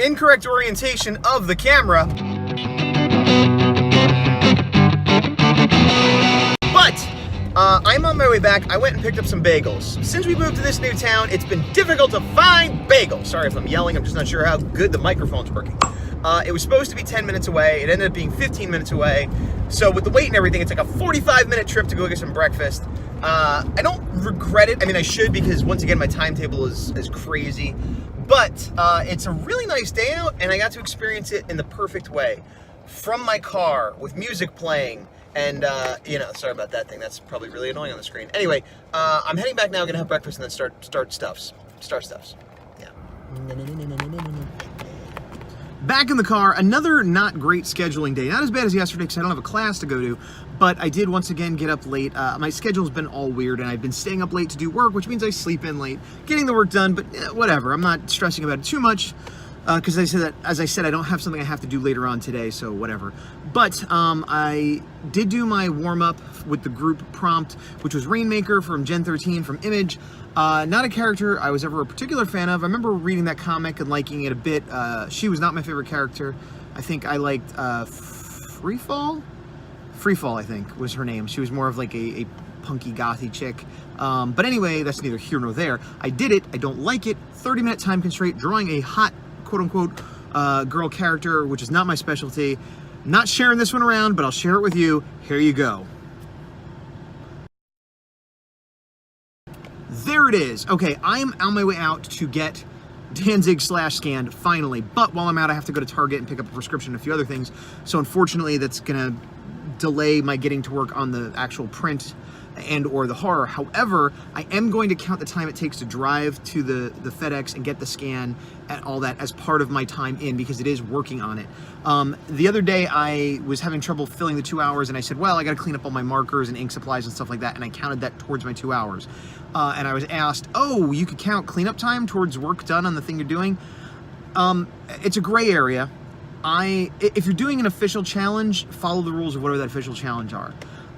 incorrect orientation of the camera. But I'm on my way back. I went and picked up some bagels. Since we moved to this new town, it's been difficult to find bagels. Sorry if I'm yelling, I'm just not sure how good the microphone's working. It was supposed to be 10 minutes away. It ended up being 15 minutes away. So with the wait and everything, it's like a 45-minute trip to go get some breakfast. I don't regret it. I mean, I should, because once again, my timetable is crazy. But it's a really nice day out, and I got to experience it in the perfect way. From my car, with music playing, and, you know, sorry about that thing. That's probably really annoying on the screen. Anyway, I'm heading back now, gonna have breakfast, and then start stuffs. Yeah. Back in the car, another not great scheduling day. Not as bad as yesterday because I don't have a class to go to, but I did once again get up late. My schedule's been all weird, and I've been staying up late to do work, which means I sleep in late, getting the work done, but whatever. I'm not stressing about it too much because as I said, I don't have something I have to do later on today, so whatever. But I did do my warm-up with the group prompt, which was Rainmaker from Gen 13 from Image. Not a character I was ever a particular fan of. I remember reading that comic and liking it a bit. She was not my favorite character. I think I liked Freefall, I think, was her name. She was more of like a punky, gothy chick. But anyway, that's neither here nor there. I did it. I don't like it. 30-minute time constraint, drawing a hot, quote-unquote, girl character, which is not my specialty. Not sharing this one around, but I'll share it with you. Here you go. There it is. Okay, I'm on my way out to get Danzig /Scanned finally, but while I'm out, I have to go to Target and pick up a prescription and a few other things. So unfortunately, that's gonna delay my getting to work on the actual print and or the horror. However, I am going to count the time it takes to drive to the FedEx and get the scan and all that as part of my time in, because it is working on it. The other day I was having trouble filling the 2 hours, and I said, well, I gotta clean up all my markers and ink supplies and stuff like that, and I counted that towards my 2 hours. And I was asked, oh, you could count cleanup time towards work done on the thing you're doing? It's a gray area. If you're doing an official challenge, follow the rules of whatever that official challenge are.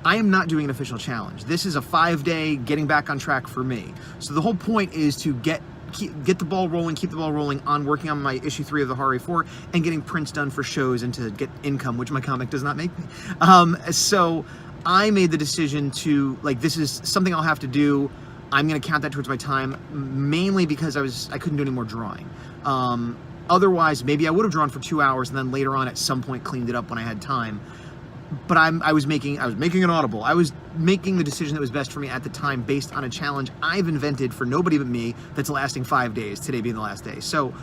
I am not doing an official challenge. This is a 5-day getting back on track for me. So the whole point is to get the ball rolling, keep the ball rolling on working on my issue 3 of the Horror A4 and getting prints done for shows and to get income, which my comic does not make me. So I made the decision to, like, this is something I'll have to do. I'm gonna count that towards my time, mainly because I couldn't do any more drawing. Otherwise, maybe I would have drawn for 2 hours and then later on at some point cleaned it up when I had time. But I was making an audible. I was making the decision that was best for me at the time based on a challenge I've invented for nobody but me that's lasting 5 days, today being the last day. So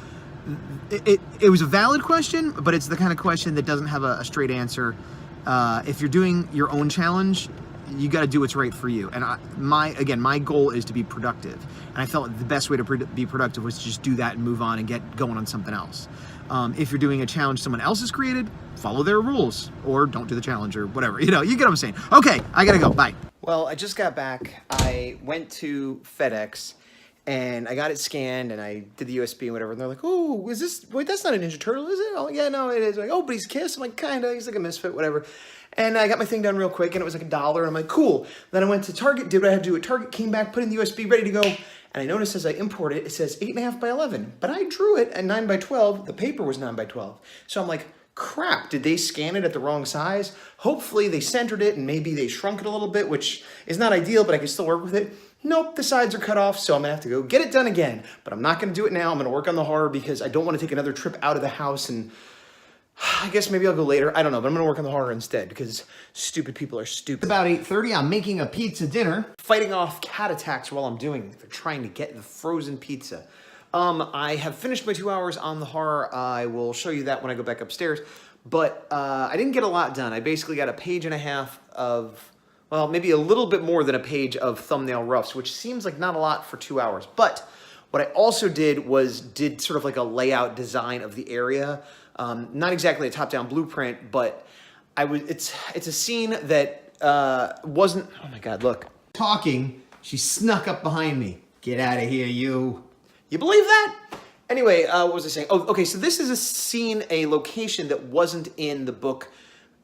it was a valid question, but it's the kind of question that doesn't have a straight answer. If you're doing your own challenge, you got to do what's right for you. And my goal is to be productive. And I felt the best way to be productive was to just do that and move on and get going on something else. If you're doing a challenge someone else has created, follow their rules, or don't do the challenge, or whatever. You know, you get what I'm saying. Okay, I gotta go. Bye. Well, I just got back. I went to FedEx, and I got it scanned, and I did the USB and whatever. And they're like, "Oh, is this? Wait, that's not a Ninja Turtle, is it?" Oh, yeah, no, it is. Like, oh, but he's Kiss. I'm like, kinda. He's like a misfit, whatever. And I got my thing done real quick, and it was like $1. And I'm like, cool. Then I went to Target, did what I had to do at Target, came back, put in the USB, ready to go. And I noticed as I import it, it says 8.5 by 11. But I drew it at 9 by 12. The paper was 9 by 12. So I'm like, crap, did they scan it at the wrong size? Hopefully they centered it and maybe they shrunk it a little bit, which is not ideal, but I can still work with it. Nope, the sides are cut off, so I'm gonna have to go get it done again. But I'm not gonna do it now. I'm gonna work on the horror because I don't want to take another trip out of the house, and I guess maybe I'll go later. I don't know, but I'm gonna work on the horror instead because stupid people are stupid. About 8:30, I'm making a pizza dinner, fighting off cat attacks while I'm doing it. They're trying to get the frozen pizza. I have finished my 2 hours on the horror. I will show you that when I go back upstairs. But I didn't get a lot done. I basically got a page and a half of, well, maybe a little bit more than a page of thumbnail roughs, which seems like not a lot for 2 hours. But what I also did was sort of like a layout design of the area. Not exactly a top-down blueprint, but it's a scene that wasn't, oh my God, look. Talking, she snuck up behind me. Get out of here, you. You believe that? Anyway, what was I saying? Oh, okay, so this is a scene, a location that wasn't in the book.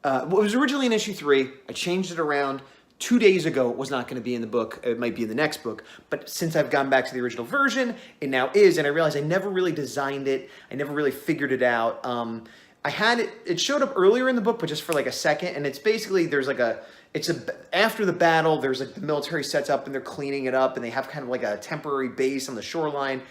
It was originally in issue 3. I changed it around 2 days ago it was not going to be in the book. It might be in the next book. But since I've gone back to the original version, it now is. And I realized I never really designed it. I never really figured it out. I had it, it showed up earlier in the book, but just for like a second. And it's basically, there's like after the battle, there's like the military sets up and they're cleaning it up and they have kind of like a temporary base on the shoreline.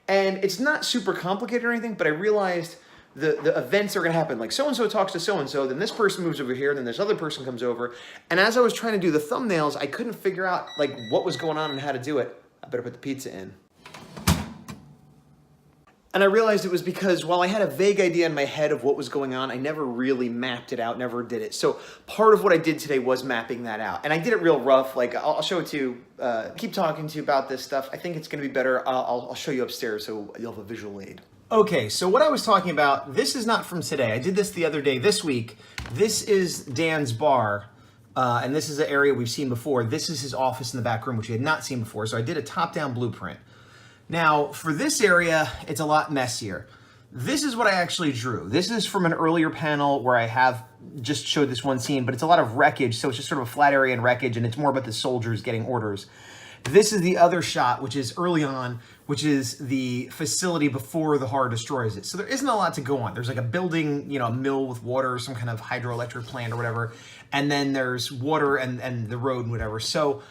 And it's not super complicated or anything, but I realized the events are going to happen. Like so-and-so talks to so-and-so, then this person moves over here, then this other person comes over. And as I was trying to do the thumbnails, I couldn't figure out like what was going on and how to do it. I better put the pizza in. And I realized it was because while I had a vague idea in my head of what was going on, I never really mapped it out, never did it. So part of what I did today was mapping that out. And I did it real rough. Like I'll show it to you, keep talking to you about this stuff. I think it's going to be better. I'll show you upstairs so you'll have a visual aid. Okay, so what I was talking about, this is not from today. I did this the other day, this week. This is Dan's bar, and this is an area we've seen before. This is his office in the back room, which we had not seen before. So I did a top-down blueprint. Now, for this area, it's a lot messier. This is what I actually drew. This is from an earlier panel where I have just showed this one scene, but it's a lot of wreckage, so it's just sort of a flat area and wreckage, and it's more about the soldiers getting orders. This is the other shot, which is early on, which is the facility before the Horror destroys it. So there isn't a lot to go on. There's like a building, you know, a mill with water, some kind of hydroelectric plant or whatever, and then there's water and the road and whatever. So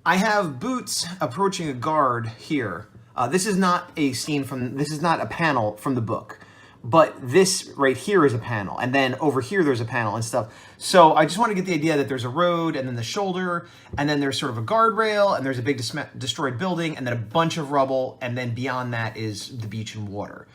I have Boots approaching a guard here. This is not a scene from, this is not a panel from the book, but this right here is a panel. And then over here, there's a panel and stuff. So I just want to get the idea that there's a road and then the shoulder, and then there's sort of a guardrail and there's a big destroyed building and then a bunch of rubble. And then beyond that is the beach and water.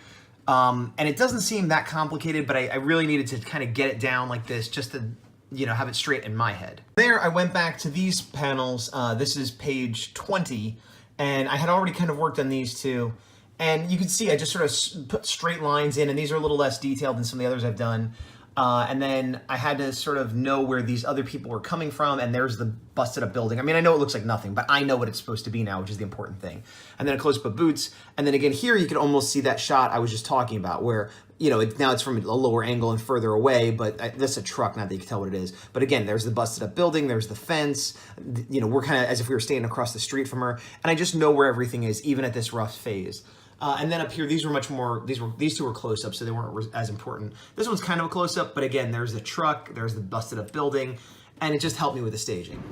And it doesn't seem that complicated, but I really needed to kind of get it down like this just to, you know, have it straight in my head. There, I went back to these panels. This is page 20. And I had already kind of worked on these two. And you can see I just sort of put straight lines in, and these are a little less detailed than some of the others I've done. And then I had to sort of know where these other people were coming from, and there's the busted up building. I mean, I know it looks like nothing, but I know what it's supposed to be now, which is the important thing. And then a close-up of Boots. And then again here, you can almost see that shot I was just talking about, where, you know, now it's from a lower angle and further away, but that's a truck, not that you can tell what it is. But again, there's the busted up building, there's the fence, you know, we're kind of as if we were standing across the street from her, and I just know where everything is, even at this rough phase. And then up here, these were much more, these two were close-ups, so they weren't as important. This one's kind of a close-up, but again, there's the truck, there's the busted up building, and it just helped me with the staging.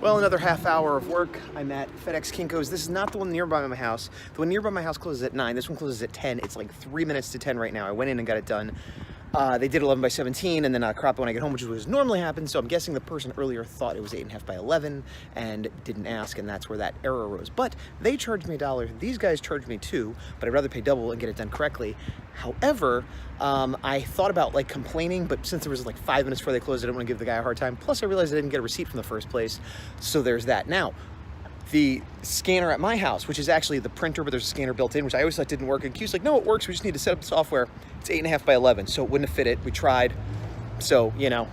Well, another half hour of work. I'm at FedEx Kinko's. This is not the one nearby my house. The one nearby my house closes at 9. This one closes at 10. It's like 3 minutes to 10 right now. I went in and got it done. They did 11 by 17 and then crop it when I get home, which is what normally happens. So I'm guessing the person earlier thought it was 8.5 by 11 and didn't ask, and that's where that error arose. But they charged me $1. These guys charged me $2, but I'd rather pay double and get it done correctly. However, I thought about like complaining, but since there was like 5 minutes before they closed, I didn't want to give the guy a hard time. Plus I realized I didn't get a receipt from the first place. So there's that. Now, the scanner at my house, which is actually the printer, but there's a scanner built in, which I always thought didn't work. And Q's like, no, it works. We just need to set up the software. It's 8.5 by 11, so it wouldn't have fit it. We tried. So, you know,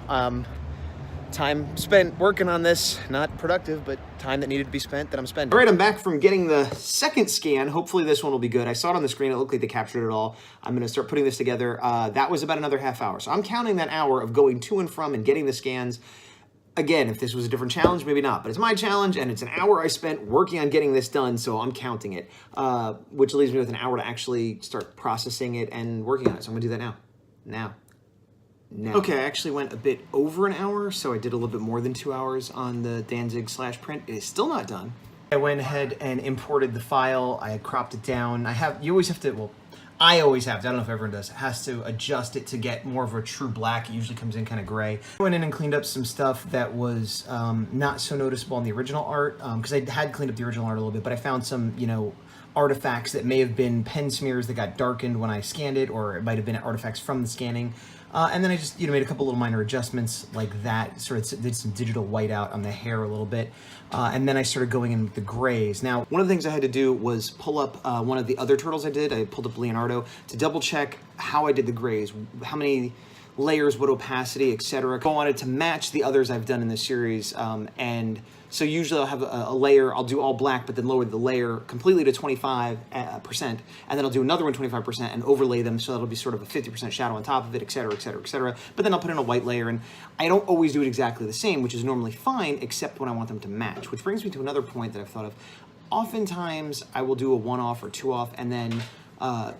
time spent working on this, not productive, but time that needed to be spent that I'm spending. All right, I'm back from getting the second scan. Hopefully this one will be good. I saw it on the screen. It looked like they captured it all. I'm going to start putting this together. That was about another half hour. So I'm counting that hour of going to and from and getting the scans. Again, if this was a different challenge, maybe not, but it's my challenge, and it's an hour I spent working on getting this done, so I'm counting it, which leaves me with an hour to actually start processing it and working on it. So I'm gonna do that now. Okay, I actually went a bit over an hour, so I did a little bit more than 2 hours on the Danzig /print. It is still not done. I went ahead and imported the file. I cropped it down. You always have to, well, I always have to, I don't know if everyone does, has to adjust it to get more of a true black. It usually comes in kind of gray. I went in and cleaned up some stuff that was not so noticeable in the original art, because I had cleaned up the original art a little bit, but I found some, you know, artifacts that may have been pen smears that got darkened when I scanned it, or it might have been artifacts from the scanning. And then I just, you know, made a couple little minor adjustments like that, sort of did some digital whiteout on the hair a little bit. And then I started going in with the grays. Now, one of the things I had to do was pull up one of the other turtles I did. I pulled up Leonardo to double check how I did the grays, how many layers, what opacity, etc. I wanted to match the others I've done in this series, and So usually I'll have a layer, I'll do all black, but then lower the layer completely to 25%, and then I'll do another one 25% and overlay them so that'll be sort of a 50% shadow on top of it, et cetera, et cetera, et cetera. But then I'll put in a white layer, and I don't always do it exactly the same, which is normally fine, except when I want them to match, which brings me to another point that I've thought of. Oftentimes I will do a one-off or two-off, and then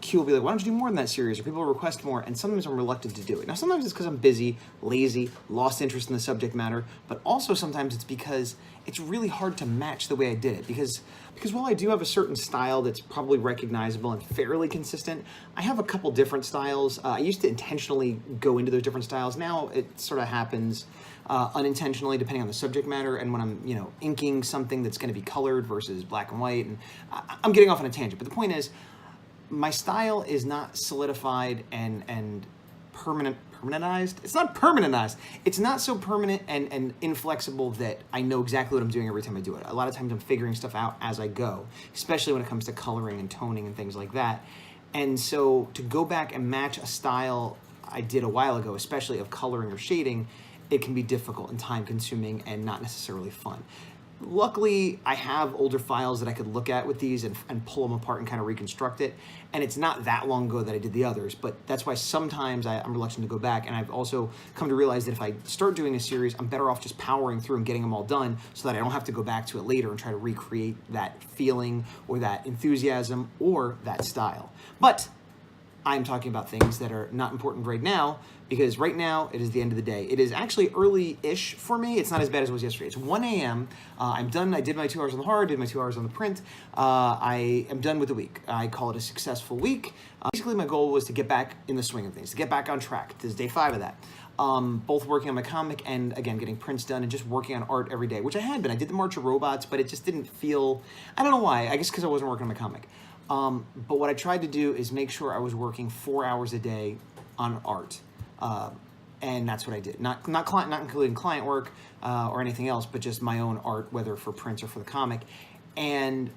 Q will be like, why don't you do more than that series? Or people will request more, and sometimes I'm reluctant to do it. Now, sometimes it's because I'm busy, lazy, lost interest in the subject matter, but also sometimes it's because it's really hard to match the way I did it. Because while I do have a certain style that's probably recognizable and fairly consistent, I have a couple different styles. I used to intentionally go into those different styles. Now it sort of happens unintentionally, depending on the subject matter, and when I'm, inking something that's going to be colored versus black and white. And I'm getting off on a tangent, but the point is, my style is not solidified and permanentized. It's not permanentized. It's not so permanent and inflexible that I know exactly what I'm doing every time I do it. A lot of times I'm figuring stuff out as I go, especially when it comes to coloring and toning and things like that. And so to go back and match a style I did a while ago, especially of coloring or shading, it can be difficult and time consuming and not necessarily fun. Luckily, I have older files that I could look at with these and pull them apart and kind of reconstruct it. And it's not that long ago that I did the others, but that's why sometimes I'm reluctant to go back. And I've also come to realize that if I start doing a series, I'm better off just powering through and getting them all done so that I don't have to go back to it later and try to recreate that feeling or that enthusiasm or that style. But I'm talking about things that are not important right now, because right now it is the end of the day. It is actually early-ish for me. It's not as bad as it was yesterday. It's 1 a.m. I'm done. I did my 2 hours on the horror, did my 2 hours on the print. I am done with the week. I call it a successful week. Basically, my goal was to get back in the swing of things, to get back on track. This is day 5 of that. Both working on my comic and, again, getting prints done and just working on art every day, which I had been. I did the March of Robots, but it just didn't feel... I don't know why. I guess because I wasn't working on my comic. But what I tried to do is make sure I was working 4 hours a day on art. And that's what I did. Not including client work or anything else, but just my own art, whether for prints or for the comic. And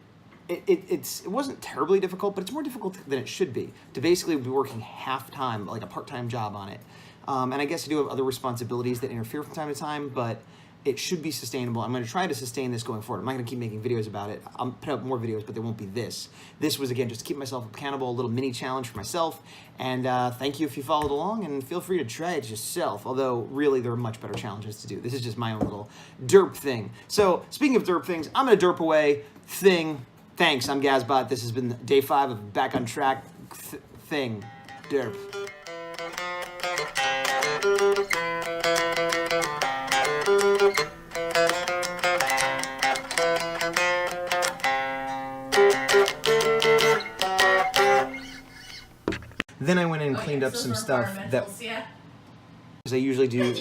it wasn't terribly difficult, but it's more difficult than it should be to basically be working half-time, like a part-time job on it. And I guess I do have other responsibilities that interfere from time to time, but it should be sustainable. I'm going to try to sustain this going forward. I'm not going to keep making videos about it. I'll put up more videos, but they won't be this. This was, again, just to keep myself accountable, a little mini challenge for myself. And thank you if you followed along, and feel free to try it yourself, although really there are much better challenges to do. This is just my own little derp thing. So speaking of derp things, I'm going to derp away thing. Thanks, I'm Gazbot. This has been day 5 of Back on Track thing. Derp. Then I went in and cleaned up some stuff that, because I usually do,